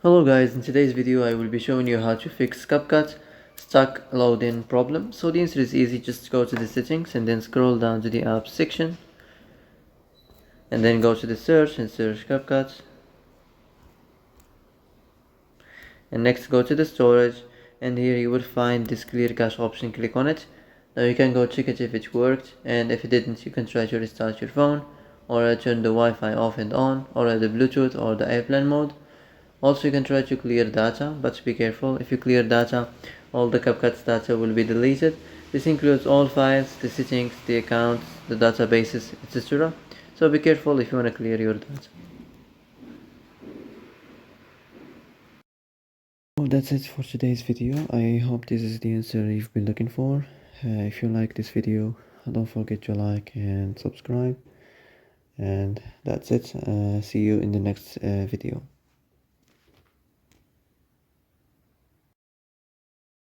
Hello guys, in today's video I will be showing you how to fix Capcut stuck loading problem. So the answer is easy, just go to the settings and then scroll down to the apps section and then go to the search and search Capcut, and next go to the storage, and here you will find this clear cache option. Click on it. Now you can go check it if it worked, and if it didn't you can try to restart your phone or turn the Wi-Fi off and on, or the Bluetooth or the airplane mode. Also, you can try to clear data, but be careful. If you clear data, all the Capcut's data will be deleted. This includes all files, the settings, the accounts, the databases, etc. So be careful if you want to clear your data. Well, that's it for today's video. I hope this is the answer you've been looking for. If you like this video, don't forget to like and subscribe. And that's it. See you in the next video.